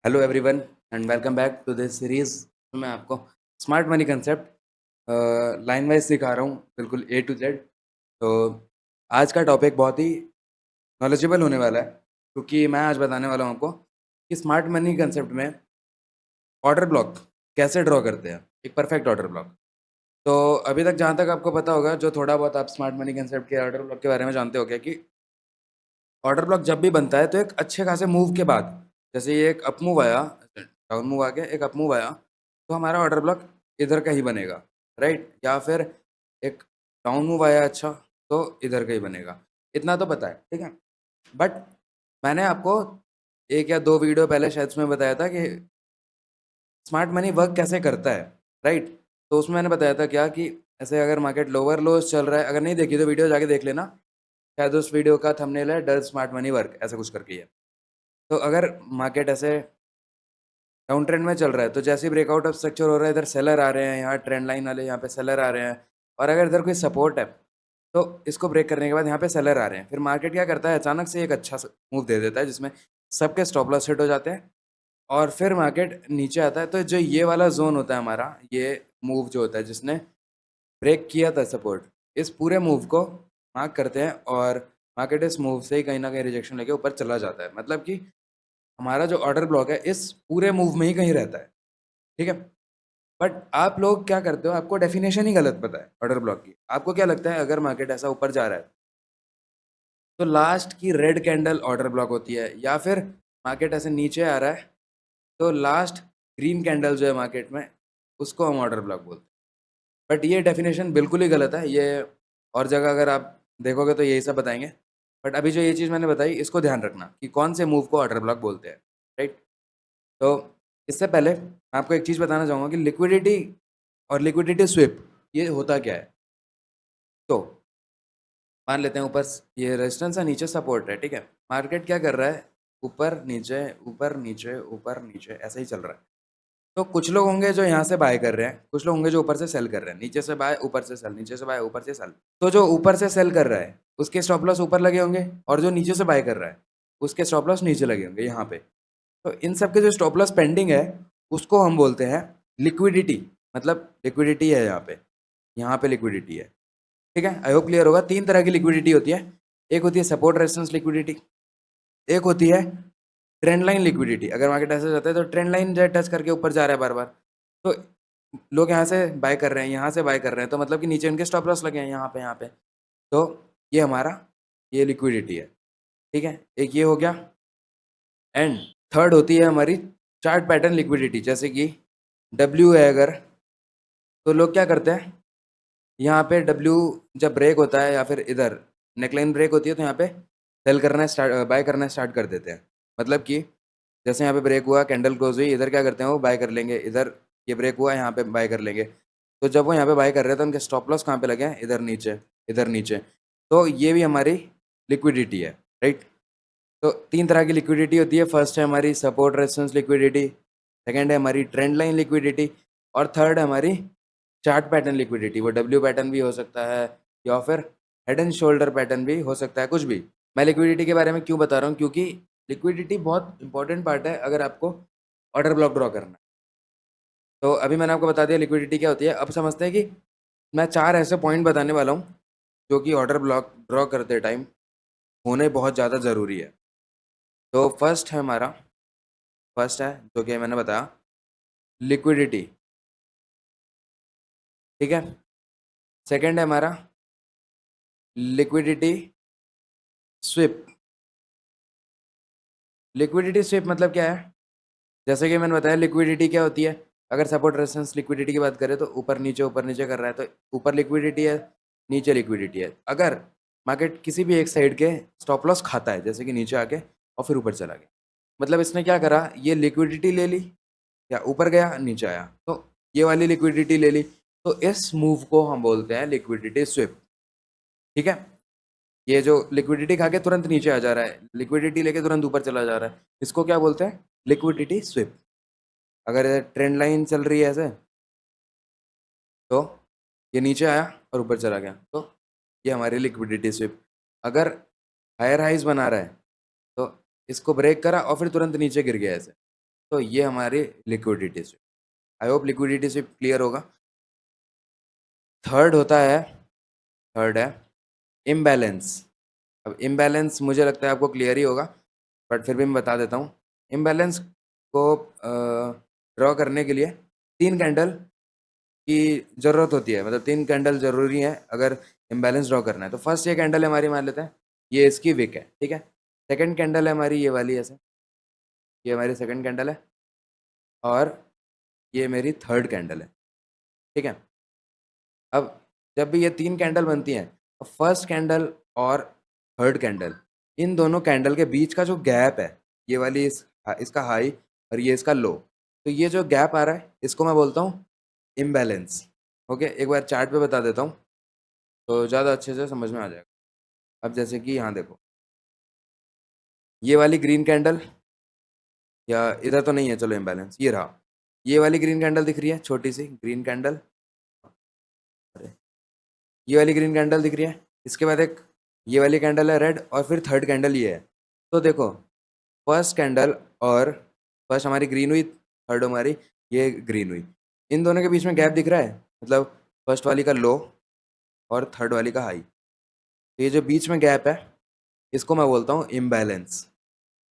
Hello everyone and welcome back to this series. मैं आपको smart money concept line wise सिखा रहा हूँ, बिल्कुल ए टू जेड। तो आज का टॉपिक बहुत ही नॉलेजेबल होने वाला है, क्योंकि मैं आज बताने वाला हूँ आपको कि स्मार्ट मनी कंसेप्ट में ऑर्डर ब्लॉक कैसे ड्रॉ करते हैं, एक परफेक्ट ऑर्डर ब्लॉक। तो अभी तक जहाँ तक आपको पता होगा, जो थोड़ा बहुत आप स्मार्ट मनी कंसेप्ट के ऑर्डर ब्लॉक के बारे में जानते हो क्या, कि ऑर्डर ब्लॉक जब भी बनता है तो एक अच्छे खासे मूव के बाद, जैसे ये एक अप मूव आया, डाउन मूव आ गया, एक अप मूव आया, तो हमारा ऑर्डर ब्लॉक इधर का ही बनेगा, राइट? या फिर एक डाउन मूव आया, अच्छा, तो इधर का ही बनेगा। इतना तो पता है, ठीक है। बट मैंने आपको एक या दो वीडियो पहले शायद उसमें बताया था कि स्मार्ट मनी वर्क कैसे करता है, राइट? तो उसमें मैंने बताया था क्या, कि ऐसे अगर मार्केट लोअर लोज चल रहा है, अगर नहीं देखी तो वीडियो जाके देख लेना। शायद उस वीडियो का थंबनेल है डज स्मार्ट मनी वर्क, ऐसा कुछ करके है। तो अगर मार्केट ऐसे डाउन ट्रेंड में चल रहा है, तो जैसे ही ब्रेकआउट ऑफ स्ट्रक्चर हो रहा है, इधर सेलर आ रहे हैं, यहाँ ट्रेंड लाइन वाले यहाँ पे सेलर आ रहे हैं, और अगर इधर कोई सपोर्ट है तो इसको ब्रेक करने के बाद यहाँ पे सेलर आ रहे हैं, फिर मार्केट क्या करता है, अचानक से एक अच्छा मूव दे देता है जिसमें सबके स्टॉप लॉस हिट हो जाते हैं, और फिर मार्केट नीचे आता है। तो जो ये वाला जोन होता है हमारा, ये मूव जो होता है जिसने ब्रेक किया था सपोर्ट, इस पूरे मूव को मार्क करते हैं, और मार्केट इस मूव से ही कहीं ना कहीं रिजेक्शन लेके ऊपर चला जाता है। मतलब कि हमारा जो ऑर्डर ब्लॉक है इस पूरे मूव में ही कहीं रहता है, ठीक है। बट आप लोग क्या करते हो, आपको डेफिनेशन ही गलत पता है ऑर्डर ब्लॉक की। आपको क्या लगता है, अगर मार्केट ऐसा ऊपर जा रहा है तो लास्ट की रेड कैंडल ऑर्डर ब्लॉक होती है, या फिर मार्केट ऐसे नीचे आ रहा है तो लास्ट ग्रीन कैंडल जो है मार्केट में, उसको हम ऑर्डर ब्लॉक बोलते हैं। बट ये डेफिनेशन बिल्कुल ही गलत है। ये और जगह अगर आप देखोगे तो यही सब बताएंगे, बट अभी जो ये चीज़ मैंने बताई इसको ध्यान रखना कि कौन से मूव को ऑर्डर ब्लॉक बोलते हैं, राइट? तो इससे पहले मैं आपको एक चीज़ बताना चाहूँगा कि लिक्विडिटी और लिक्विडिटी स्विप ये होता क्या है। तो मान लेते हैं ऊपर ये रेजिस्टेंस है, नीचे सपोर्ट है, ठीक है। मार्केट क्या कर रहा है, ऊपर नीचे ऊपर नीचे ऊपर नीचे ऐसे ही चल रहा है। तो कुछ लोग होंगे जो यहाँ से बाय कर रहे हैं, कुछ लोग होंगे जो ऊपर से सेल कर रहे हैं, नीचे से बाय ऊपर से सेल, नीचे से बाय ऊपर से सेल। तो जो ऊपर से सेल कर रहा है उसके स्टॉप लॉस ऊपर लगे होंगे, और जो नीचे से बाय कर रहा है उसके स्टॉप लॉस नीचे लगे होंगे यहाँ पे। तो इन सब के जो स्टॉप लॉस पेंडिंग है उसको हम बोलते हैं लिक्विडिटी। मतलब लिक्विडिटी है यहाँ पे लिक्विडिटी है, ठीक है। आई होप क्लियर होगा। तीन तरह की लिक्विडिटी होती है। एक होती है सपोर्ट रेजिस्टेंस लिक्विडिटी, एक होती है ट्रेंड लाइन लिक्विडिटी। अगर मार्केट ऐसे जाता है तो ट्रेंड लाइन जो टच करके ऊपर जा रहा है बार बार, तो लोग यहाँ से बाय कर रहे हैं, यहाँ से बाय कर रहे हैं, तो मतलब कि नीचे उनके स्टॉप लॉस लगे हैं यहाँ पे। तो ये हमारा ये लिक्विडिटी है, ठीक है। एक ये हो गया। एंड थर्ड होती है हमारी चार्ट पैटर्न लिक्विडिटी। जैसे कि डब्ल्यू है अगर, तो लोग क्या करते हैं, यहाँ पे डब्ल्यू जब ब्रेक होता है या फिर इधर नेकलाइन ब्रेक होती है तो यहाँ पे सेल करना स्टार्ट, बाय करना स्टार्ट कर देते हैं। मतलब कि जैसे यहाँ पे ब्रेक हुआ, कैंडल क्लोज हुई, इधर क्या करते हैं वो बाय कर लेंगे, इधर ये ब्रेक हुआ यहाँ पे बाय कर लेंगे। तो जब वो यहाँ पे बाय कर रहे हैं तो उनके स्टॉप लॉस कहाँ पे लगे हैं, इधर नीचे, इधर नीचे। तो ये भी हमारी लिक्विडिटी है, राइट? तो तीन तरह की लिक्विडिटी होती है। फर्स्ट है हमारी सपोर्ट रेजिस्टेंस लिक्विडिटी, सेकंड है हमारी ट्रेंड लाइन लिक्विडिटी, और थर्ड है हमारी चार्ट पैटर्न लिक्विडिटी। वो डब्ल्यू पैटर्न भी हो सकता है, या फिर हेड एंड शोल्डर पैटर्न भी हो सकता है, कुछ भी। मैं लिक्विडिटी के बारे में क्यों बता रहा हूँ, क्योंकि लिक्विडिटी बहुत इंपॉर्टेंट पार्ट है अगर आपको ऑर्डर ब्लॉक ड्रॉ करना है। तो अभी मैंने आपको बता दिया लिक्विडिटी क्या होती है। अब समझते हैं कि मैं चार ऐसे पॉइंट बताने वाला हूँ जो कि ऑर्डर ब्लॉक ड्रॉ करते टाइम होने बहुत ज़्यादा ज़रूरी है। तो फर्स्ट है हमारा, फर्स्ट है जो कि मैंने बताया, लिक्विडिटी, ठीक है। सेकंड है हमारा लिक्विडिटी स्विप। लिक्विडिटी स्विप मतलब क्या है, जैसे कि मैंने बताया लिक्विडिटी क्या होती है। अगर सपोर्ट रेजिस्टेंस लिक्विडिटी की बात करें तो ऊपर नीचे कर रहा है, तो ऊपर लिक्विडिटी है, नीचे लिक्विडिटी है। अगर मार्केट किसी भी एक साइड के स्टॉप लॉस खाता है, जैसे कि नीचे आके और फिर ऊपर चला गया, मतलब इसने क्या करा, ये लिक्विडिटी ले ली, या ऊपर गया नीचे आया, तो ये वाली लिक्विडिटी ले ली। तो इस मूव को हम बोलते हैं लिक्विडिटी स्विप, ठीक है। ये जो लिक्विडिटी खा के तुरंत नीचे आ जा रहा है, लिक्विडिटी लेके तुरंत ऊपर चला जा रहा है, इसको क्या बोलते हैं, लिक्विडिटी स्विप। अगर ट्रेंड लाइन चल रही है ऐसे, तो ये नीचे आया और ऊपर चला गया, तो ये हमारी लिक्विडिटी स्विप। अगर हायर हाइज बना रहा है तो इसको ब्रेक करा और फिर तुरंत नीचे गिर गया ऐसे, तो ये हमारी liquidity sweep. I hope liquidity sweep clear होगा। थर्ड होता है, थर्ड है इम्बैलेंस। अब इम्बैलेंस मुझे लगता है आपको क्लियर ही होगा, बट फिर भी मैं बता देता हूँ। इम्बैलेंस को ड्रॉ करने के लिए 3 कैंडल की ज़रूरत होती है, मतलब 3 कैंडल ज़रूरी है अगर इम्बैलेंस ड्रॉ करना है। तो फर्स्ट ये कैंडल हमारी मान लेते हैं, ये इसकी विक है, ठीक है। सेकंड कैंडल है हमारी ये वाली ऐसे, ये हमारी सेकंड कैंडल है, और ये मेरी थर्ड कैंडल है, ठीक है। अब जब भी ये 3 कैंडल बनती हैं, तो फर्स्ट कैंडल और थर्ड कैंडल, इन दोनों कैंडल के बीच का जो गैप है, ये वाली इसका हाई और ये इसका लो, तो ये जो गैप आ रहा है इसको मैं बोलता हूँ इम्बैलेंस। ओके, एक बार चार्ट पे बता देता हूँ तो ज़्यादा अच्छे से समझ में आ जाएगा। अब जैसे कि यहाँ देखो, ये वाली ग्रीन कैंडल, या इधर तो नहीं है, चलो इम्बैलेंस, ये रहा, ये वाली ग्रीन कैंडल दिख रही है, छोटी सी ग्रीन कैंडल, ये वाली ग्रीन कैंडल दिख रही है। इसके बाद एक ये वाली कैंडल है रेड, और फिर थर्ड कैंडल ये है। तो देखो, फर्स्ट कैंडल और फर्स्ट हमारी ग्रीन हुई, थर्ड हमारी ये ग्रीन हुई, इन दोनों के बीच में गैप दिख रहा है, मतलब फर्स्ट वाली का लो और थर्ड वाली का हाई। तो ये जो बीच में गैप है इसको मैं बोलता हूँ इम्बैलेंस।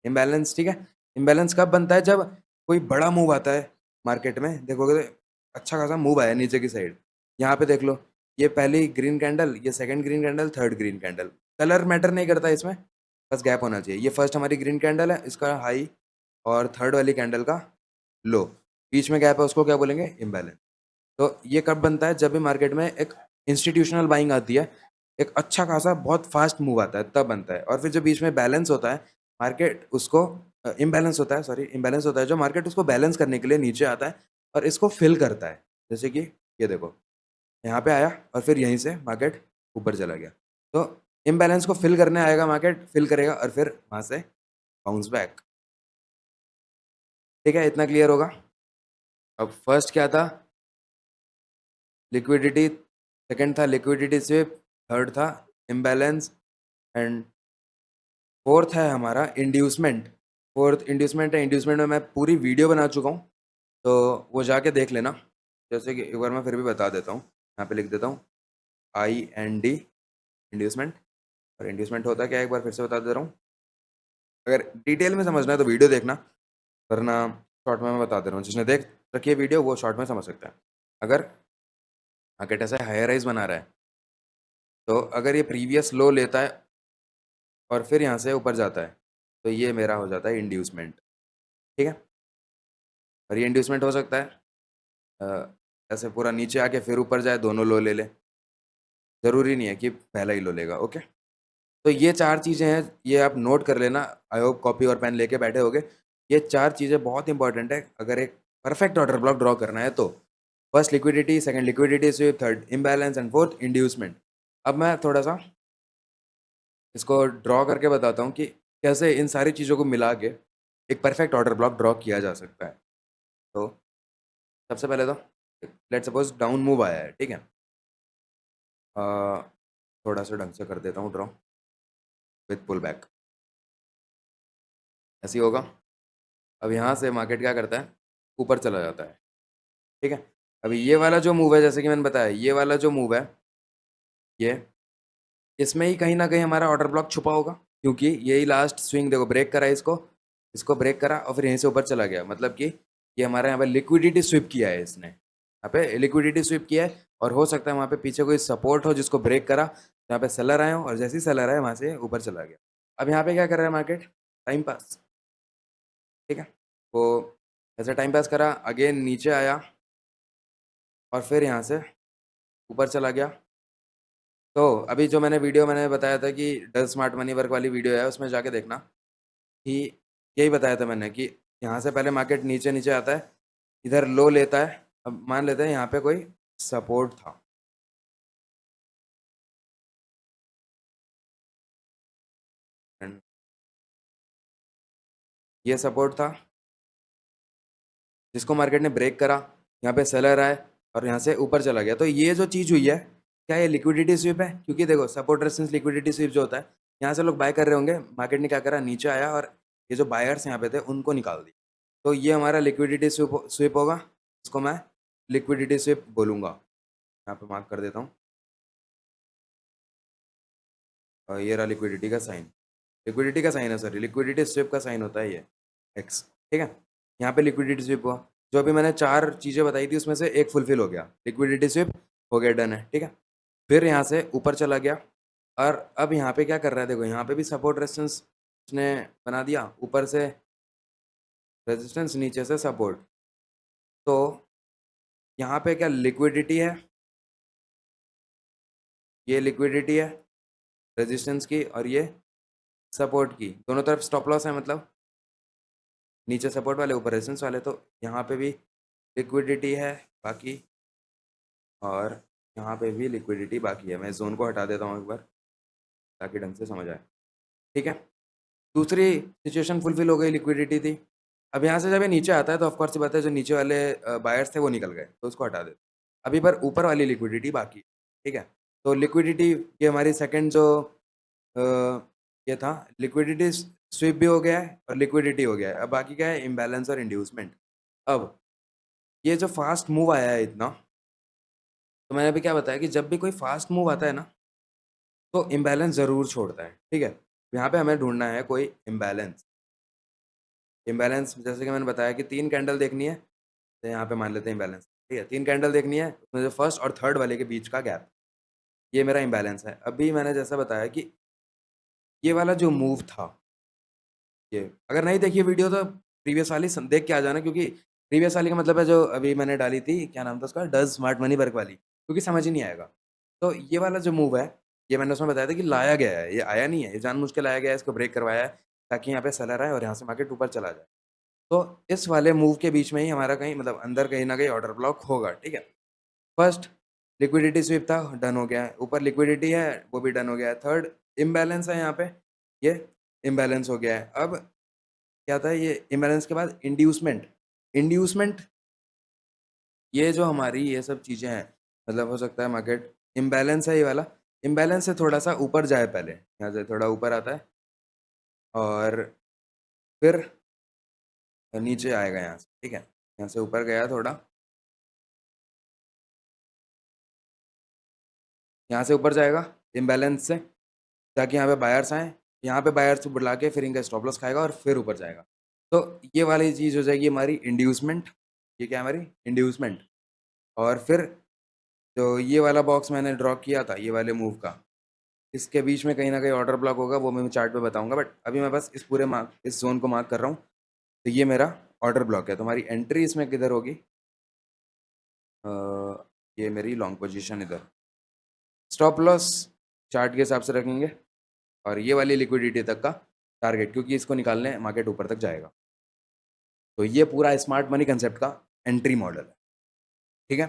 इम्बैलेंस, ठीक है। इम्बैलेंस कब बनता है? जब कोई बड़ा मूव आता है मार्केट में, देखोगे तो अच्छा खासा मूव आया नीचे की साइड। यहाँ पे देख लो, ये पहली ग्रीन कैंडल, ये second green candle, third green candle, colour matter नहीं करता इसमें, बस गैप होना चाहिए। ये फर्स्ट हमारी ग्रीन कैंडल है, इसका हाई, और थर्ड वाली कैंडल का लो, बीच में गैप है, उसको क्या बोलेंगे? इम्बैलेंस। तो ये कब बनता है? जब भी मार्केट में एक इंस्टीट्यूशनल बाइंग आती है, एक अच्छा खासा बहुत फास्ट मूव आता है, तब बनता है। और फिर जो बीच में बैलेंस होता है, मार्केट उसको इम्बैलेंस होता है, सॉरी इम्बैलेंस होता है, जो मार्केट उसको बैलेंस करने के लिए नीचे आता है और इसको फिल करता है। जैसे कि ये देखो, यहाँ पे आया और फिर यहीं से मार्केट ऊपर चला गया। तो इम्बैलेंस को फिल करने आएगा मार्केट, फिल करेगा और फिर वहाँ से बाउंस बैक। ठीक है, इतना क्लियर होगा। अब फर्स्ट क्या था? लिक्विडिटी, सेकंड था लिक्विडिटी स्विप, थर्ड था इम्बैलेंस, एंड फोर्थ है हमारा इंड्यूसमेंट। फोर्थ इंड्यूसमेंट है। इंड्यूसमेंट में मैं पूरी वीडियो बना चुका हूँ, तो वो जाके देख लेना। जैसे कि एक बार मैं फिर भी बता देता हूँ, यहाँ पे लिख देता हूँ IND, इंड्यूसमेंट। और इंड्यूसमेंट होता क्या है, एक बार फिर से बता दे रहा हूँ। अगर डिटेल में समझना है तो वीडियो देखना, वरना शॉर्ट में मैं बता दे रहा हूँ। जिसने देख रखी है वीडियो वो शॉर्ट में समझ सकता है। अगर मार्केट ऐसा हायर राइज बना रहा है, तो अगर ये प्रीवियस लो लेता है और फिर यहाँ से ऊपर जाता है, तो ये मेरा हो जाता है इंड्यूसमेंट। ठीक है, और ये इंड्यूसमेंट हो सकता है ऐसे पूरा नीचे आके फिर ऊपर जाए, दोनों लो ले ले, ज़रूरी नहीं है कि पहला ही लो लेगा। ओके, तो ये 4 चीज़ें हैं, ये आप नोट कर लेना। आई होप कॉपी और पेन लेके बैठे होगे। ये 4 चीज़ें बहुत इंपॉर्टेंट है अगर एक परफेक्ट ऑर्डर ब्लॉक ड्रॉ करना है तो। First liquidity, second liquidity SVEEP, third imbalance and fourth inducement. अब मैं थोड़ा-सा इसको ड्रॉ करके बताता हूँ कि कैसे इन सारी चीज़ों को मिला के एक परफेक्ट ऑर्डर ब्लॉक ड्रॉ किया जा सकता है। तो सबसे पहले तो लेट्स सपोज़ डाउन मूव आया है, ठीक है? अ, थोड़ा-सा ढंग से कर देता हूँ ड्रॉ विथ पुल बैक, ऐसे ही होगा। अब यहाँ से मार्केट क्या करता है? ऊपर चला जाता है, ठीक है? अभी ये वाला जो मूव है, जैसे कि मैंने बताया, ये वाला जो मूव है, ये इसमें ही कहीं न कहीं हमारा ऑर्डर ब्लॉक छुपा होगा, क्योंकि यही लास्ट स्विंग देखो, ब्रेक करा इसको, इसको ब्रेक करा और फिर यहीं से ऊपर चला गया। मतलब कि ये हमारे यहाँ पे लिक्विडिटी स्वीप किया है इसने, यहाँ पे लिक्विडिटी स्वीप किया है, और हो सकता है वहाँ पे पीछे कोई सपोर्ट हो जिसको ब्रेक करा, यहाँ पे सेलर आए हों और जैसे ही सेलर आए वहाँ से ऊपर चला गया। अब यहाँ पे क्या कर रहा है मार्केट? टाइम पास, ठीक है? वो ऐसे टाइम पास करा, अगेन नीचे आया और फिर यहाँ से ऊपर चला गया। तो अभी जो मैंने बताया था कि डज स्मार्ट मनी वर्क वाली वीडियो है, उसमें जाके देखना कि यही बताया था मैंने कि यहाँ से पहले मार्केट नीचे-नीचे आता है, इधर लो लेता है। अब मान लेते हैं यहाँ पे कोई सपोर्ट था, एंड ये सपोर्ट था जिसको मार्केट ने ब्रेक करा, यहाँ पे सेलर आए और यहाँ से ऊपर चला गया। तो ये जो चीज़ हुई है, क्या ये लिक्विडिटी स्वीप है? क्योंकि देखो, सपोर्ट रेजिस्टेंस लिक्विडिटी स्वीप जो होता है, यहाँ से लोग बाय कर रहे होंगे, मार्केट ने क्या करा? नीचे आया और ये जो बायर्स यहाँ पे थे उनको निकाल दिया। तो ये हमारा लिक्विडिटी स्विप होगा, इसको मैं लिक्विडिटी स्विप बोलूँगा। यहाँ पे मार्क कर देता हूँ। और ये रहा लिक्विडिटी का साइन, लिक्विडिटी का साइन है, सॉरी लिक्विडिटी स्विप का साइन होता है ये एक्स, ठीक है। यहाँ पे लिक्विडिटी स्विप हुआ, जो अभी मैंने 4 चीज़ें बताई थी उसमें से एक फुलफिल हो गया, लिक्विडिटी स्विप हो गया, डन है, ठीक है। फिर यहाँ से ऊपर चला गया और अब यहाँ पे क्या कर रहा है, देखो यहाँ पे भी सपोर्ट रेजिस्टेंस उसने बना दिया, ऊपर से रेजिस्टेंस, नीचे से सपोर्ट। तो यहाँ पे क्या लिक्विडिटी है, ये लिक्विडिटी है रेजिस्टेंस की और ये सपोर्ट की, दोनों तरफ स्टॉप लॉस है, मतलब नीचे सपोर्ट वाले ऊपर रेजिस्टेंस वाले। तो यहाँ पे भी लिक्विडिटी है बाकी, और यहाँ पे भी लिक्विडिटी बाकी है। मैं जोन को हटा देता हूँ एक बार ताकि ढंग से समझ आए, ठीक है। दूसरी सिचुएशन फुलफिल हो गई, लिक्विडिटी थी। अब यहाँ से जब ये नीचे आता है तो ऑफकोर्स बात है, जो नीचे वाले बायर्स थे वो निकल गए, तो उसको हटा दे। अभी पर ऊपर वाली लिक्विडिटी बाकी है, ठीक है। तो लिक्विडिटी ये हमारी सेकंड जो अ, ये था, लिक्विडिटी स्विप भी हो गया है और लिक्विडिटी हो गया है। अब बाकी क्या है, इम्बैलेंस और इंड्यूसमेंट। अब ये जो फास्ट मूव आया है इतना, तो मैंने अभी क्या बताया कि जब भी कोई फास्ट मूव आता है ना, तो इम्बैलेंस ज़रूर छोड़ता है, ठीक है। यहाँ पे हमें ढूंढना है कोई इम्बैलेंस। इम्बैलेंस जैसे कि मैंने बताया कि 3 कैंडल देखनी है, तो यहाँ पे मान लेते हैं इम्बैलेंस, ठीक है। 3 कैंडल देखनी है, उसमें जो फर्स्ट और थर्ड वाले के बीच का गैप, ये मेरा इम्बैलेंस है। अभी मैंने जैसा बताया कि ये वाला जो मूव था, ये अगर नहीं देखी वीडियो तो प्रीवियस वाली देख के आ जाना, क्योंकि प्रीवियस वाली का मतलब है जो अभी मैंने डाली थी, क्या नाम था उसका, डज स्मार्ट मनी वर्क वाली, क्योंकि समझ ही नहीं आएगा। तो ये वाला जो मूव है, ये मैंने उसमें बताया था कि लाया गया है, ये आया नहीं है, ये जानबूझ के लाया गया है, इसको ब्रेक करवाया है ताकि यहाँ पे सेलर आए और यहाँ से मार्केट ऊपर चला जाए। तो इस वाले मूव के बीच में ही हमारा कहीं मतलब अंदर कहीं ना कहीं ऑर्डर ब्लॉक होगा, ठीक है। फर्स्ट लिक्विडिटी स्वीप था, डन हो गया है। ऊपर लिक्विडिटी है, वो भी डन हो गया है। थर्ड इम्बैलेंस है यहाँ पे, ये इम्बैलेंस हो गया है। अब क्या था, ये इम्बैलेंस के बाद इंड्यूसमेंट। इंड्यूसमेंट ये जो हमारी ये सब चीज़ें हैं, मतलब हो सकता है मार्केट इम्बैलेंस है ये वाला, इम्बैलेंस से थोड़ा सा ऊपर जाए, पहले यहाँ से थोड़ा ऊपर आता है और फिर नीचे आएगा यहाँ से, ठीक है। यहाँ से ऊपर गया थोड़ा, यहाँ से ऊपर जाएगा इम्बैलेंस से, ताकि यहाँ पे बायर्स आएँ, यहाँ पे बायर्स को बुला के फिर इनका स्टॉप लॉस खाएगा और फिर ऊपर जाएगा। तो ये वाली चीज़ हो जाएगी हमारी इंड्यूसमेंट, ये क्या है हमारी इंड्यूसमेंट। और फिर जो ये वाला बॉक्स मैंने ड्रॉ किया था ये वाले मूव का, इसके बीच में कहीं न कहीं ऑर्डर ब्लॉक होगा, वो मैं चार्ट पे बताऊँगा, बट अभी मैं बस इस पूरे मार्क इस ज़ोन को मार्क कर रहा हूँ। तो ये मेरा ऑर्डर ब्लॉक है, तो हमारी एंट्री इसमें किधर होगी, अ, ये मेरी लॉन्ग पोजीशन इधर। स्टॉप लॉस चार्ट के हिसाब से रखेंगे और ये वाली लिक्विडिटी तक का टारगेट, क्योंकि इसको निकालने मार्केट ऊपर तक जाएगा। तो ये पूरा स्मार्ट मनी कंसेप्ट का एंट्री मॉडल है, ठीक है।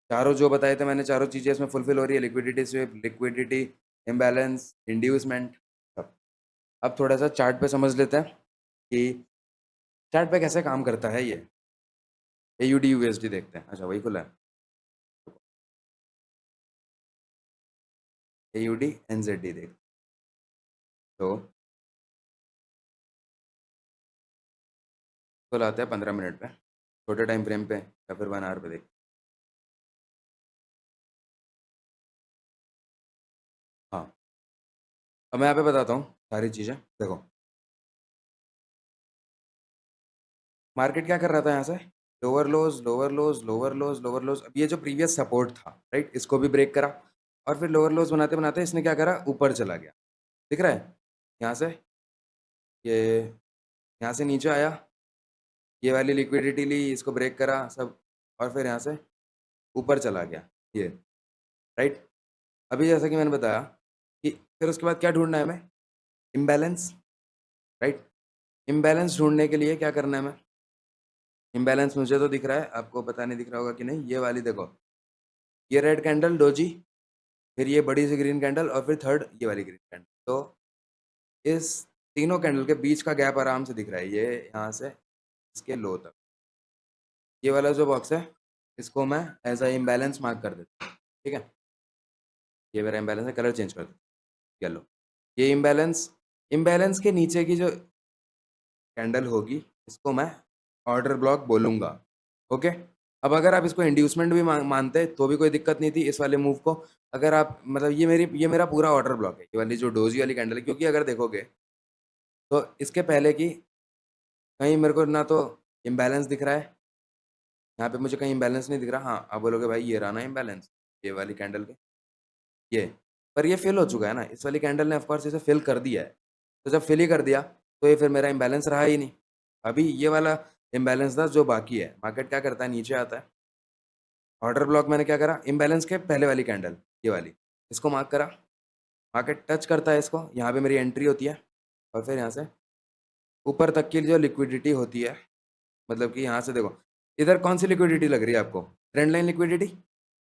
चारों जो बताए थे मैंने, चारों चीज़ें इसमें फुलफिल हो रही है, liquidity sweep, liquidity imbalance, inducement, सब। अब थोड़ा सा चार्ट पे समझ लेते हैं कि चार्ट पे कैसे काम करता है ये। AUD USD देखते हैं, अच्छा वही खुला है, AUD NZD देख। तो लाते हैं 15 मिनट पे, छोटे टाइम फ्रेम पे या फिर 1 आवर पे देख। हाँ, अब मैं यहाँ पे बताता हूँ सारी चीज़ें। देखो मार्केट क्या कर रहा था, यहाँ से लोअर लोज, लोअर लोज, लोअर लोज, लोअर लोज। अब ये जो प्रीवियस सपोर्ट था, राइट, इसको भी ब्रेक करा और फिर लोअर लोज बनाते बनाते इसने क्या करा, ऊपर चला गया, दिख रहा है। यहाँ से ये यहाँ से नीचे आया, ये वाली लिक्विडिटी ली, इसको ब्रेक करा सब, और फिर यहाँ से ऊपर चला गया ये, राइट। अभी जैसा कि मैंने बताया कि फिर उसके बाद क्या ढूंढना है हमें, इम्बैलेंस, राइट। इम्बैलेंस ढूंढने के लिए क्या करना है हमें, इम्बैलेंस मुझे तो दिख रहा है, आपको पता नहीं दिख रहा होगा कि नहीं। ये वाली देखो, ये रेड कैंडल डोजी, फिर ये बड़ी सी ग्रीन कैंडल और फिर थर्ड ये वाली ग्रीन कैंडल। तो इस तीनों कैंडल के बीच का गैप आराम से दिख रहा है, ये यहाँ से इसके लो तक। ये वाला जो बॉक्स है इसको मैं एज अ इम्बैलेंस मार्क कर देता हूँ, ठीक है। ये मेरा इम्बैलेंस है, कलर चेंज कर दो, येलो। ये इम्बैलेंस, इम्बैलेंस के नीचे की जो कैंडल होगी इसको मैं ऑर्डर ब्लॉक बोलूँगा, ओके? अब अगर आप इसको इंड्यूसमेंट भी मानते तो भी कोई दिक्कत नहीं थी इस वाले मूव को। अगर आप मतलब ये मेरा पूरा ऑर्डर ब्लॉक है, ये वाली जो डोजी वाली कैंडल है, क्योंकि अगर देखोगे तो इसके पहले की कहीं मेरे को ना तो इम्बैलेंस दिख रहा है, यहाँ पे मुझे कहीं इम्बैलेंस नहीं दिख रहा। हाँ, आप बोलोगे भाई ये रहा ना इम्बैलेंस, ये वाली कैंडल के ये, पर ये फ़िल हो चुका है ना, इस वाली कैंडल ने ऑफ कोर्स इसे फ़िल कर दिया है। तो जब फ़िल ही कर दिया, तो ये फिर मेरा इम्बैलेंस रहा ही नहीं। अभी ये वाला इम्बैलेंस था जो बाकी है, मार्केट क्या करता है नीचे आता है। ऑर्डर ब्लॉक मैंने क्या करा, इम्बैलेंस के पहले वाली कैंडल, ये वाली, इसको मार्क करा, मार्केट टच करता है इसको, यहाँ पे मेरी एंट्री होती है और फिर यहाँ से ऊपर तक की जो लिक्विडिटी होती है, मतलब कि यहाँ से देखो, इधर कौन-सी लिक्विडिटी लग रही है आपको? Trend line liquidity?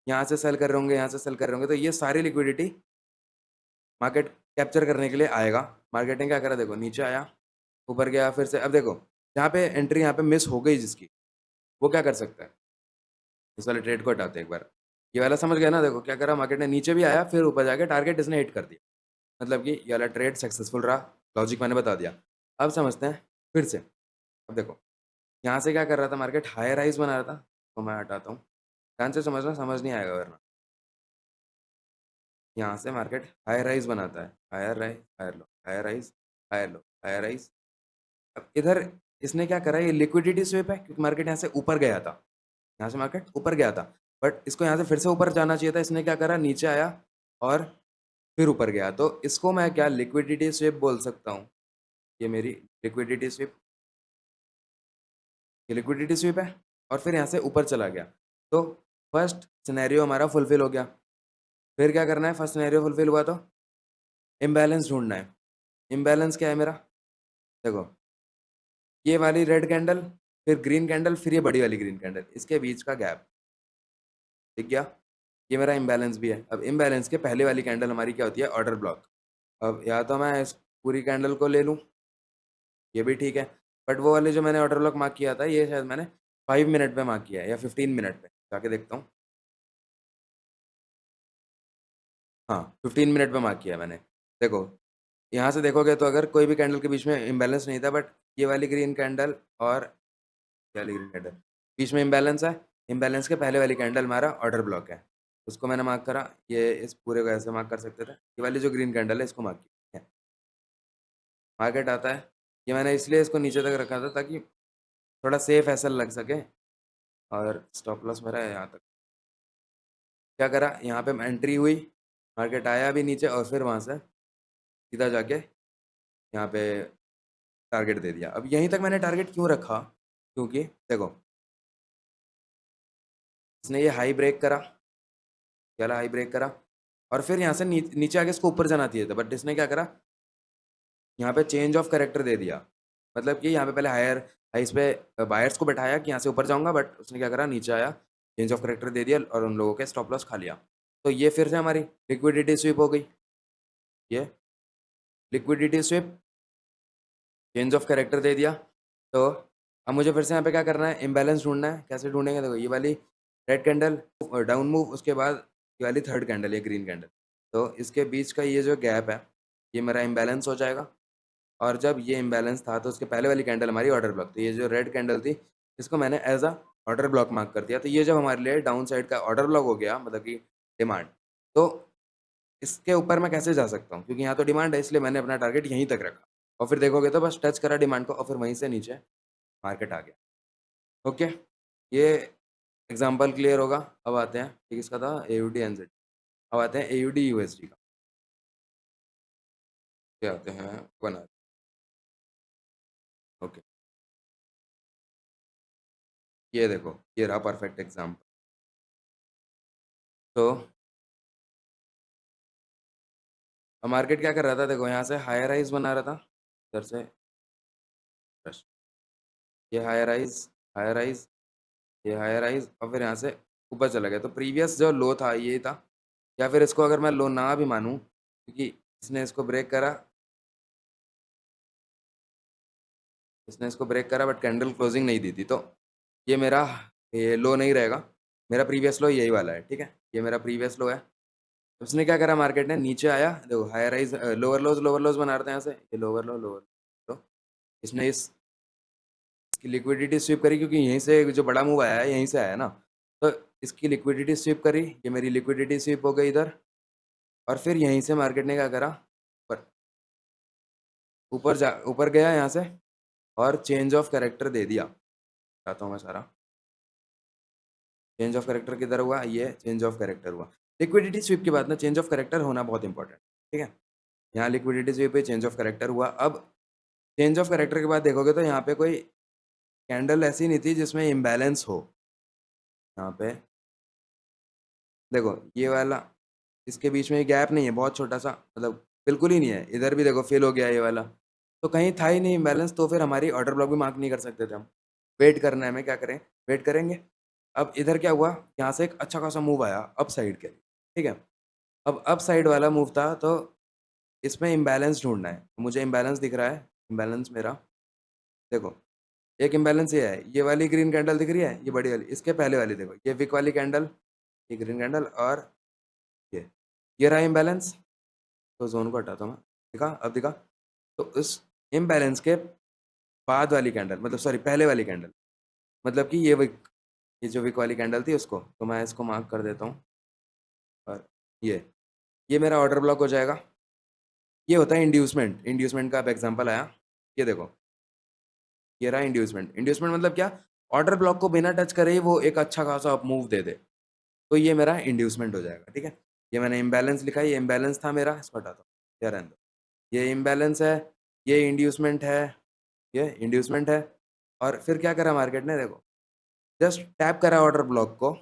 यहाँ से सेल कर रहे होंगे, यहाँ से सेल कर रहे होंगे, तो ये सारी लिक्विडिटी मार्केट कैप्चर करने के लिए आएगा। मार्केट ने क्या करा देखो, नीचे आया, ऊपर गया, फिर से अब देखो, जहाँ पे एंट्री यहाँ पे मिस हो गई जिसकी, वो क्या कर सकता है? इस वाले ट्रेड को हटाते हैं एक बार। ये वाला समझ गया ना, देखो क्या करा, मार्केट ने नीचे भी आया, फिर ऊपर जाके टारगेट इसने हिट कर दिया। मतलब कि ये वाला ट्रेड सक्सेसफुल रहा, लॉजिक मैंने बता दिया। अब समझते हैं फिर से। अब देखो, यहाँ से क्या कर रहा था मार्केट, हायर हाइज़ बना रहा था, तो मैं हटाता हूँ। ध्यान से समझना, समझ नहीं आएगा वरना। यहाँ से मार्केट हायर राइज बनाता है, higher rise, higher low, higher rise, higher low, higher rise. अब इधर इसने क्या करा, ये लिक्विडिटी स्विप है, क्योंकि मार्केट यहाँ से ऊपर गया था, यहाँ से मार्केट ऊपर गया था, बट इसको यहाँ से फिर से ऊपर जाना चाहिए था, इसने क्या करा, नीचे आया और फिर ऊपर गया, तो इसको मैं क्या लिक्विडिटी स्विप बोल सकता हूँ। ये मेरी लिक्विडिटी स्विप, ये लिक्विडिटी स्विप है, और फिर यहाँ से ऊपर चला गया, तो फर्स्ट सिनेरियो हमारा फुलफिल हो गया। फिर क्या करना है, फर्स्ट सिनेरियो फुलफिल हुआ तो इम्बैलेंस ढूंढना है। इम्बैलेंस क्या है मेरा, देखो, ये वाली रेड कैंडल, फिर ग्रीन कैंडल, फिर ये बड़ी वाली ग्रीन कैंडल, इसके बीच का गैप दिख गया, ये मेरा इम्बैलेंस भी है। अब इम्बैलेंस के पहले वाली कैंडल हमारी क्या होती है, ऑर्डर ब्लॉक। अब या तो मैं इस पूरी कैंडल को ले लूँ, ये भी ठीक है, बट वो वाले जो मैंने ऑर्डर ब्लॉक मार्क किया था, ये शायद मैंने 5 मिनट पे मार्क किया है या 15 मिनट पे, जाके देखता हूँ। हाँ, 15 मिनट पे मार्क किया है मैंने। देखो, यहाँ से देखोगे तो अगर कोई भी कैंडल के बीच में इम्बैलेंस नहीं था, बट ये वाली ग्रीन कैंडल और ये वाली ग्रीन कैंडल, बीच में इम्बैलेंस है, इम्बैलेंस के पहले वाली कैंडल हमारा ऑर्डर ब्लॉक है। उसको मैंने मार्क करा, ये इस पूरे को ऐसे मार्क कर सकते थे। ये वाली जो ग्रीन कैंडल है, इसको मार्क किया। मार्केट आता है, ये मैंने इसलिए इसको नीचे तक रखा था ताकि थोड़ा सेफ ऐसा लग सके, और स्टॉप लॉस मेरा है यहाँ तक। क्या करा, यहाँ पे एंट्री हुई, मार्केट आया भी नीचे, और फिर वहाँ से सीधा जाके यहाँ पे टारगेट दे दिया। अब यहीं तक मैंने टारगेट क्यों रखा, क्योंकि देखो, इसने ये हाई ब्रेक करा, ये वाला हाई ब्रेक करा, और फिर यहाँ से नीचे आके इसको ऊपर जाना चाहिए था, बट इसने क्या करा, यहाँ पे चेंज ऑफ कैरेक्टर दे दिया। मतलब कि यहाँ पे पहले हाइस पे बायर्स को बैठाया कि यहाँ से ऊपर जाऊँगा, बट उसने क्या करा, नीचे आया, चेंज ऑफ कैरेक्टर दे दिया और उन लोगों के स्टॉप लॉस खा लिया। तो ये फिर से हमारी लिक्विडिटी स्विप हो गई। ये liquidity sweep, change of character दे दिया। तो अब मुझे फिर से यहाँ पे क्या करना है, इम्बैलेंस ढूँढना है। कैसे ढूँढेंगे, देखो, ये वाली रेड कैंडल डाउन मूव, उसके बाद ये वाली थर्ड कैंडल, ये ग्रीन कैंडल। तो इसके बीच का ये जो गैप है, ये मेरा इम्बैलेंस हो जाएगा, और जब ये इम्बैलेंस था तो उसके पहले वाली कैंडल हमारी ऑर्डर ब्लॉक थी। ये जो रेड कैंडल थी, इसको मैंने as a order block mark कर दिया। तो ये जब हमारे लिए डाउन साइड का ऑर्डर ब्लॉक हो गया, मतलब कि डिमांड, तो इसके ऊपर मैं कैसे जा सकता हूँ? क्योंकि यहाँ तो डिमांड है, इसलिए मैंने अपना टारगेट यहीं तक रखा, और फिर देखोगे तो बस टच करा डिमांड को, और फिर वहीं से नीचे मार्केट आ गया। ओके, ये एग्ज़ाम्पल क्लियर होगा। अब आते हैं, ठीक, इसका था एयूडी एनजेड। अब आते हैं एयूडी यूएसडी का। ये आते हैं 1 आवर। ओके, ये देखो, ये रहा परफेक्ट एग्ज़ाम्पल। तो मार्केट क्या कर रहा था, देखो, यहाँ से हायर हाइज़ बना रहा था, इधर से रश, ये हायर हाइज़, हायर हाइज़, ये हायर हाइज़, और फिर यहाँ से ऊपर चला गया। तो प्रीवियस जो लो था ये था, या फिर इसको अगर मैं लो ना भी मानूँ, क्योंकि इसने इसको ब्रेक करा, बट कैंडल क्लोजिंग नहीं दी थी, तो ये मेरा ये लो नहीं रहेगा। मेरा प्रीवियस लो यही वाला है, ठीक है? ये मेरा प्रीवियस लो है। उसने क्या करा, मार्केट ने नीचे आया, देखो, हायर राइज, लोअर लोज बना रहे थे यहाँ से, ये लोअर लो, लोअर लो। इसने इस इसकी लिक्विडिटी स्वीप करी क्योंकि यहीं से जो बड़ा मूव आया है यहीं से आया ना, तो इसकी लिक्विडिटी स्वीप करी, ये मेरी लिक्विडिटी स्वीप हो गई इधर, और फिर यहीं से मार्केट ने क्या करा, ऊपर ऊपर गया यहाँ से और चेंज ऑफ कैरेक्टर दे दिया। बताता हूँ मैं सारा। चेंज ऑफ कैरेक्टर किधर हुआ, ये चेंज ऑफ कैरेक्टर हुआ। लिक्विडिटी स्वीप के बाद ना चेंज ऑफ कैरेक्टर होना बहुत इंपॉर्टेंट, ठीक है। यहाँ लिक्विडिटी स्वीप पे चेंज ऑफ कैरेक्टर हुआ। अब चेंज ऑफ कैरेक्टर के बाद देखोगे तो यहाँ पे कोई कैंडल ऐसी नहीं थी जिसमें इम्बैलेंस हो। यहाँ पे देखो ये वाला, इसके बीच में गैप नहीं है, बहुत छोटा सा, मतलब बिल्कुल ही नहीं है। इधर भी देखो फेल हो गया ये वाला, तो कहीं था ही नहीं इम्बैलेंस, तो फिर हमारी ऑर्डर ब्लॉक भी मार्क नहीं कर सकते थे हम। वेट करना है, हमें क्या करें, वेट करेंगे। अब इधर क्या हुआ, यहाँ से एक अच्छा खासा मूव आया अप साइड के लिए, ठीक है। अब अप साइड वाला मूव था, तो इसमें इम्बैलेंस ढूंढना है। मुझे इम्बैलेंस दिख रहा है, इम्बैलेंस मेरा देखो, एक इम्बैलेंस ये है, ये वाली ग्रीन कैंडल दिख रही है, ये बड़ी वाली, इसके पहले वाली देखो, ये विक वाली कैंडल, ये ग्रीन कैंडल, और ये रहा इम्बैलेंस। तो ज़ोन को हटाता हूँ मैं, दिखा, अब दिखा। तो उस इम्बैलेंस के बाद वाली कैंडल, मतलब सॉरी पहले वाली कैंडल, मतलब कि ये जो विक वाली कैंडल थी उसको, तो मैं इसको मार्क कर देता हूँ। और ये मेरा ऑर्डर ब्लॉक हो जाएगा। ये होता है इंड्यूसमेंट। इंड्यूसमेंट का अब एग्जांपल आया, ये देखो, ये रहा इंड्यूसमेंट। इंड्यूसमेंट मतलब क्या, ऑर्डर ब्लॉक को बिना टच करे ही वो एक अच्छा खासा अप मूव दे दे, तो ये मेरा इंड्यूसमेंट हो जाएगा, ठीक है। ये मैंने इम्बैलेंस लिखा है, ये इम्बैलेंस था मेरा, इसको हटाता हूँ, ये रहने दो। ये इम्बैलेंस है, ये इंड्यूसमेंट है, ये इंड्यूसमेंट है। और फिर क्या करा मार्केट ने, देखो जस्ट टैप करा ऑर्डर ब्लॉक को,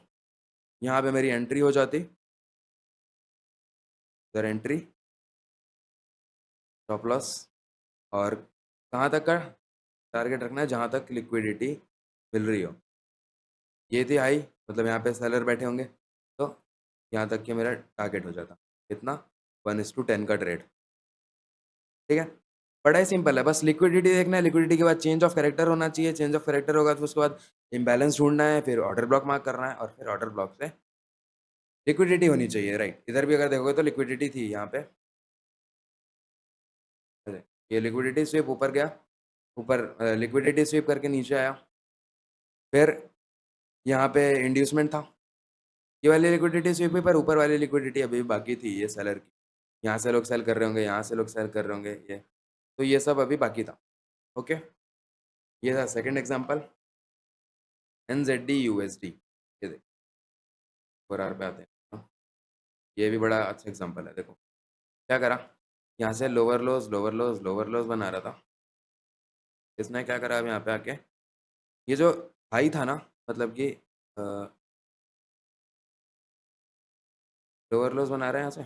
यहाँ पे मेरी एंट्री हो जाती, इधर एंट्री, स्टॉप लॉस, और कहाँ तक का टारगेट रखना है, जहाँ तक लिक्विडिटी मिल रही हो। ये थी हाई, मतलब यहाँ पे सेलर बैठे होंगे, तो यहाँ तक कि मेरा टारगेट हो जाता कितना, 1:10 का ट्रेड, ठीक है। बड़ा ही सिंपल है, बस लिक्विडिटी देखना है, लिक्विडिटी के बाद चेंज ऑफ कैरेक्टर होना चाहिए, चेंज ऑफ कैरेक्टर होगा तो उसके बाद इम्बैलेंस ढूंढना है, फिर ऑर्डर ब्लॉक मार्क करना है, और फिर ऑर्डर ब्लॉक से लिक्विडिटी होनी चाहिए, राइट। इधर भी अगर देखोगे तो लिक्विडिटी थी यहाँ पे, अरे, ये लिक्विडिटी स्वीप ऊपर गया, ऊपर लिक्विडिटी स्वीप करके नीचे आया, फिर यहाँ पे इंड्यूसमेंट था, ये वाली लिक्विडिटी स्वीप हुई, पर ऊपर वाली लिक्विडिटी अभी भी बाकी थी, ये सेलर की, यहाँ से लोग सेल कर रहे होंगे, यहाँ से लोग सेल कर रहे होंगे, ये तो ये सब अभी बाकी था, ओके। ये था सेकंड एग्जांपल, NZD USD, ये देखो 4 आवर पे आते हैं, हाँ, ये भी बड़ा अच्छा एग्जांपल है। देखो क्या करा, यहाँ से लोअर लोज लोअर लोज लोअर लोज बना रहा था, इसने क्या करा, अब यहाँ पे आके ये जो हाई था ना, मतलब कि लोअर लोज बना रहे हैं यहाँ से,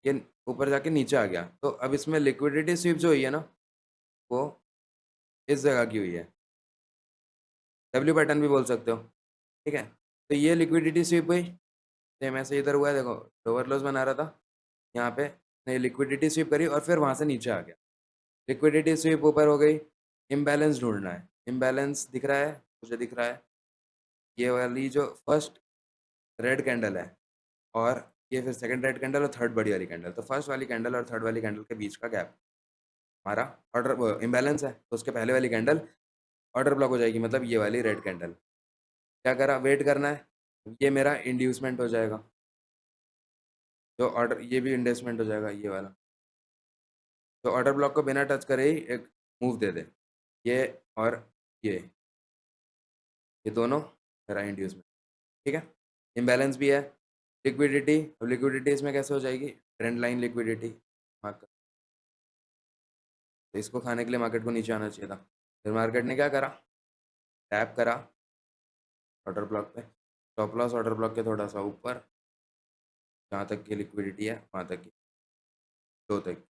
ये ऊपर जाके नीचे आ गया, तो अब इसमें लिक्विडिटी स्वीप जो हुई है ना, वो इस जगह की हुई है, डब्ल्यू पैटर्न भी बोल सकते हो, ठीक है। तो ये लिक्विडिटी स्वीप हुई, सेम ऐसे इधर हुआ है, देखो लोअर लोज बना रहा था, यहाँ पे नहीं, लिक्विडिटी स्वीप करी और फिर वहाँ से नीचे आ गया, लिक्विडिटी स्वीप ऊपर हो गई। इम्बैलेंस ढूंढना है, इम्बैलेंस दिख रहा है, मुझे दिख रहा है ये वाली जो फर्स्ट रेड कैंडल है, और ये फिर सेकंड रेड कैंडल और थर्ड बड़ी वाली कैंडल, तो फर्स्ट वाली कैंडल और थर्ड वाली कैंडल के बीच का गैप हमारा ऑर्डर इम्बैलेंस है, तो उसके पहले वाली कैंडल ऑर्डर ब्लॉक हो जाएगी, मतलब ये वाली रेड कैंडल। क्या करा, वेट करना है, ये मेरा इंड्यूसमेंट हो जाएगा, जो ऑर्डर, ये भी इंड्यूसमेंट हो जाएगा ये वाला, तो ऑर्डर ब्लॉक को बिना टच करे ही एक मूव दे दे, ये और ये ये दोनों मेरा इंड्यूसमेंट, ठीक है। इम्बैलेंस भी है, लिक्विडिटी, अब लिक्विडिटी इसमें कैसे हो जाएगी, ट्रेंड लाइन लिक्विडिटी, तो इसको खाने के लिए मार्केट को नीचे आना चाहिए था, फिर मार्केट ने क्या करा, टैप करा ऑर्डर ब्लॉक पे, स्टॉप लॉस ऑर्डर ब्लॉक के थोड़ा सा ऊपर, जहाँ तक की लिक्विडिटी है वहाँ तक की, दो तक,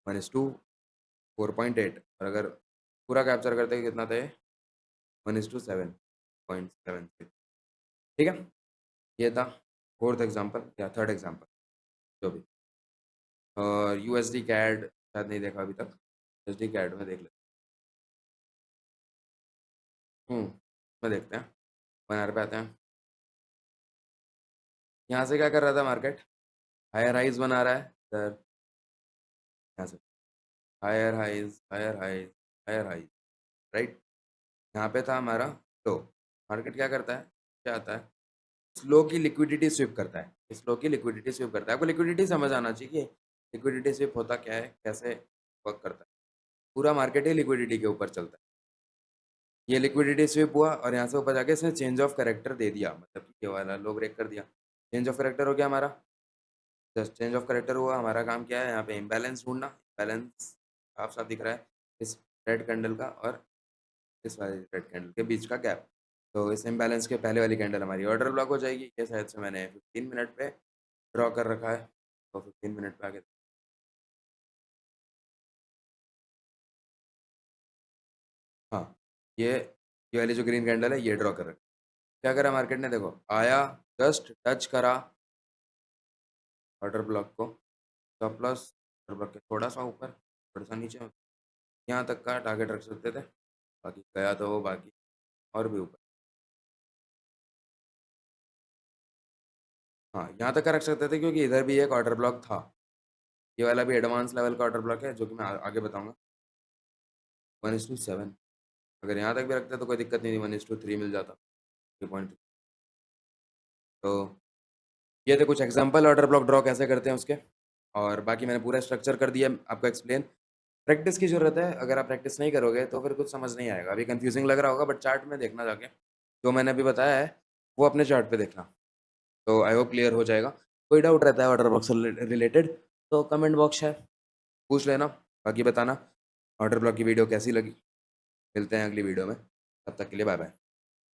1:4.8, और अगर पूरा कैप्चर करते हैं कितना था ये, 1:7.76, ठीक है। ये था फोर्थ एग्जांपल या थर्ड एग्जांपल, जो भी। और USD कैड शायद नहीं देखा अभी तक, USD कैड में देख लेते में देखते हैं, 1 आवर पे आते हैं। यहाँ से क्या कर रहा था मार्केट, हायर हाइज बना रहा है सर, यहाँ से higher highs higher highs higher highs, right. यहाँ पे था हमारा लो। मार्केट क्या करता है, क्या आता है, स्लो की लिक्विडिटी स्विप करता है, स्लो की लिक्विडिटी स्विप करता है। आपको लिक्विडिटी समझ आना चाहिए कि लिक्विडिटी स्विप होता क्या है, कैसे वर्क करता है। पूरा मार्केट ही लिक्विडिटी के ऊपर चलता है। ये लिक्विडिटी स्विप हुआ और यहाँ से ऊपर जाके इसने चेंज ऑफ कैरेक्टर दे दिया, मतलब कि ये वाला लो ब्रेक कर दिया। चेंज ऑफ कैरेक्टर हो गया हमारा, जस्ट चेंज ऑफ कैरेक्टर हुआ। हमारा काम क्या है, यहाँ पे इम्बैलेंस ढूंढना। बैलेंस साफ साफ दिख रहा है इस रेड कैंडल का और इस वाले रेड कैंडल के बीच का गैप। तो इस इम्बैलेंस के पहले वाली कैंडल हमारी ऑर्डर ब्लॉक हो जाएगी। ये शायद से मैंने 15 मिनट पे ड्रॉ कर रखा है, तो 15 मिनट पे आगे। हाँ, ये वाली जो ग्रीन कैंडल है ये ड्रॉ कर रखा है। क्या करा मार्केट ने, देखो आया, जस्ट टच करा ऑर्डर ब्लॉक को, स्टॉप लॉस ऑर्डर ब्लॉक के थोड़ा सा ऊपर, थोड़ा सा नीचे, यहाँ तक का टारगेट रख सकते थे। बाकी गया तो वो बाकी और भी ऊपर। हाँ, यहाँ तक का रख सकते थे क्योंकि इधर भी एक ऑर्डर ब्लॉक था। ये वाला भी एडवांस लेवल का ऑर्डर ब्लॉक है जो कि मैं आगे बताऊंगा। 1:7, अगर यहाँ तक भी रखते तो कोई दिक्कत नहीं थी, 1:3 मिल जाता 3 पॉइंट। तो ये थे कुछ एग्जांपल ऑर्डर ब्लॉक ड्रॉ कैसे करते हैं उसके, और बाकी मैंने पूरा स्ट्रक्चर कर दिया आपको एक्सप्लेन। प्रैक्टिस की ज़रूरत है, अगर आप प्रैक्टिस नहीं करोगे तो फिर कुछ समझ नहीं आएगा। अभी कंफ्यूजिंग लग रहा होगा बट चार्ट में देखना जाके, जो मैंने अभी बताया है वो अपने चार्ट पे देखना, तो आई होप क्लियर हो जाएगा। कोई डाउट रहता है ऑर्डर बॉक्स से रिलेटेड तो कमेंट बॉक्स है, पूछ लेना। बाकी बताना ऑर्डर ब्लॉक की वीडियो कैसी लगी। मिलते हैं अगली वीडियो में, तब तक के लिए बाय बाय।